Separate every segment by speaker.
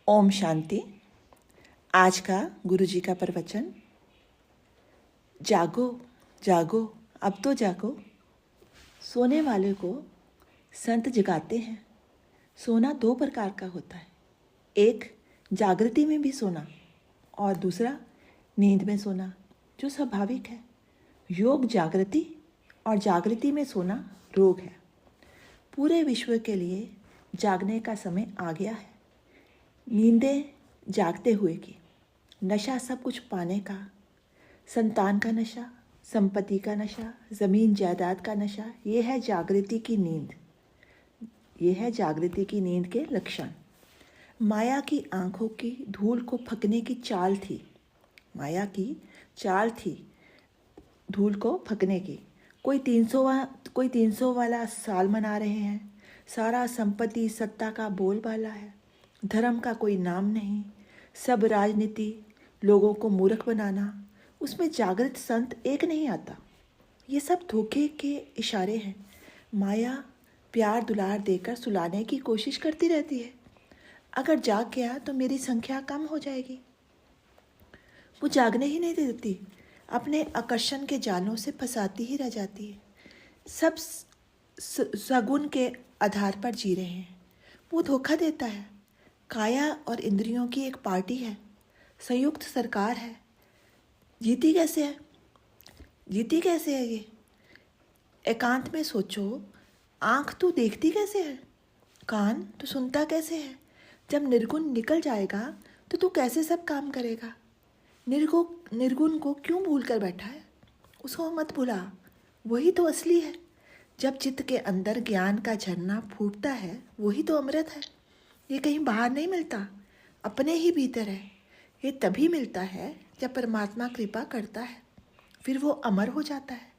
Speaker 1: ओम शांति। आज का गुरु जी का प्रवचन, जागो जागो अब तो जागो। सोने वाले को संत जगाते हैं। सोना दो प्रकार का होता है, एक जागृति में भी सोना और दूसरा नींद में सोना, जो स्वाभाविक है। योग जागृति और जागृति में सोना रोग है। पूरे विश्व के लिए जागने का समय आ गया है। नींदें जागते हुए की, नशा सब कुछ पाने का, संतान का नशा, संपत्ति का नशा, ज़मीन जायदाद का नशा, ये है जागृति की नींद। ये है जागृति की नींद के लक्षण। माया की आंखों की धूल को फकने की चाल थी। माया की चाल थी धूल को फकने की। कोई 300 वाला साल मना रहे हैं। सारा संपत्ति सत्ता का बोलबाला है। धर्म का कोई नाम नहीं। सब राजनीति, लोगों को मूर्ख बनाना, उसमें जागृत संत एक नहीं आता। ये सब धोखे के इशारे हैं। माया प्यार दुलार देकर सुलाने की कोशिश करती रहती है। अगर जाग गया तो मेरी संख्या कम हो जाएगी। वो जागने ही नहीं देती, अपने आकर्षण के जालों से फंसाती ही रह जाती है। सब सगुन के आधार पर जी रहे हैं। वो धोखा देता है। काया और इंद्रियों की एक पार्टी है, संयुक्त सरकार है। जीती कैसे है? जीती कैसे है ये? एकांत में सोचो। आँख तो देखती कैसे है? कान तो सुनता कैसे है? जब निर्गुण निकल जाएगा तो तू कैसे सब काम करेगा? निर्गुण को क्यों भूल कर बैठा है? उसको मत भुला, वही तो असली है। जब चित्त के अंदर ज्ञान का झरना फूटता है, वही तो अमृत है। ये कहीं बाहर नहीं मिलता, अपने ही भीतर है। ये तभी मिलता है जब परमात्मा कृपा करता है, फिर वो अमर हो जाता है।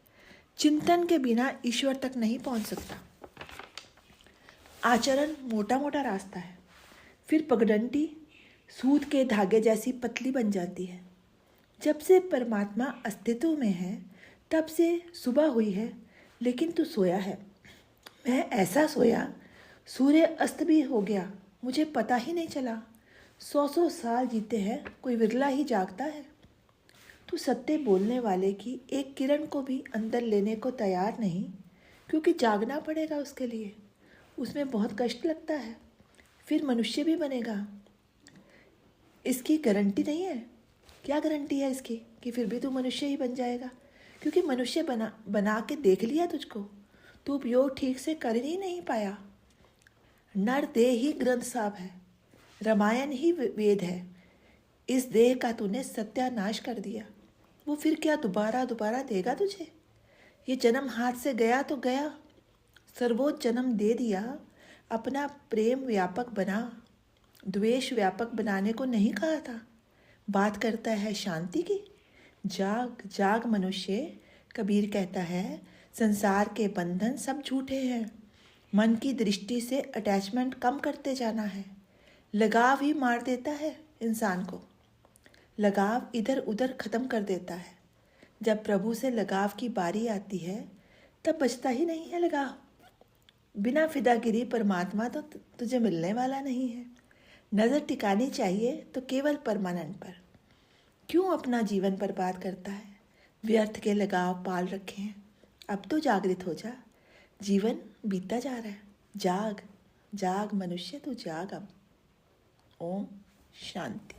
Speaker 1: चिंतन के बिना ईश्वर तक नहीं पहुंच सकता। आचरण मोटा मोटा रास्ता है, फिर पगडंडी सूत के धागे जैसी पतली बन जाती है। जब से परमात्मा अस्तित्व में है, तब से सुबह हुई है, लेकिन तू सोया है। मैं ऐसा सोया, सूर्य अस्त भी हो गया, मुझे पता ही नहीं चला। 100 साल जीते हैं, कोई विरला ही जागता है। तू सत्य बोलने वाले की एक किरण को भी अंदर लेने को तैयार नहीं, क्योंकि जागना पड़ेगा उसके लिए। उसमें बहुत कष्ट लगता है। फिर मनुष्य भी बनेगा, इसकी गारंटी नहीं है। क्या गारंटी है इसकी कि फिर भी तू मनुष्य ही बन जाएगा? क्योंकि मनुष्य बना के देख लिया तुझको, तू उपयोग ठीक से कर ही नहीं पाया। नर देह ही ग्रंथ साहब है, रामायण ही वेद है। इस देह का तूने सत्यानाश कर दिया। वो फिर क्या दोबारा देगा तुझे? ये जन्म हाथ से गया तो गया, सर्वोच्च जन्म दे दिया। अपना प्रेम व्यापक बना, द्वेष व्यापक बनाने को नहीं कहा था। बात करता है शांति की। जाग जाग मनुष्य, कबीर कहता है, संसार के बंधन सब झूठे हैं। मन की दृष्टि से अटैचमेंट कम करते जाना है। लगाव ही मार देता है इंसान को। लगाव इधर उधर ख़त्म कर देता है। जब प्रभु से लगाव की बारी आती है, तब बचता ही नहीं है लगाव। बिना फिदागिरी परमात्मा तो तुझे मिलने वाला नहीं है। नज़र टिकानी चाहिए तो केवल परमानेंट पर। क्यों अपना जीवन बर्बाद करता है? व्यर्थ के लगाव पाल रखे हैं। अब तो जागृत हो जा, जीवन बीतता जा रहा है। जाग जाग मनुष्य, तू जाग अब। ओम शांति।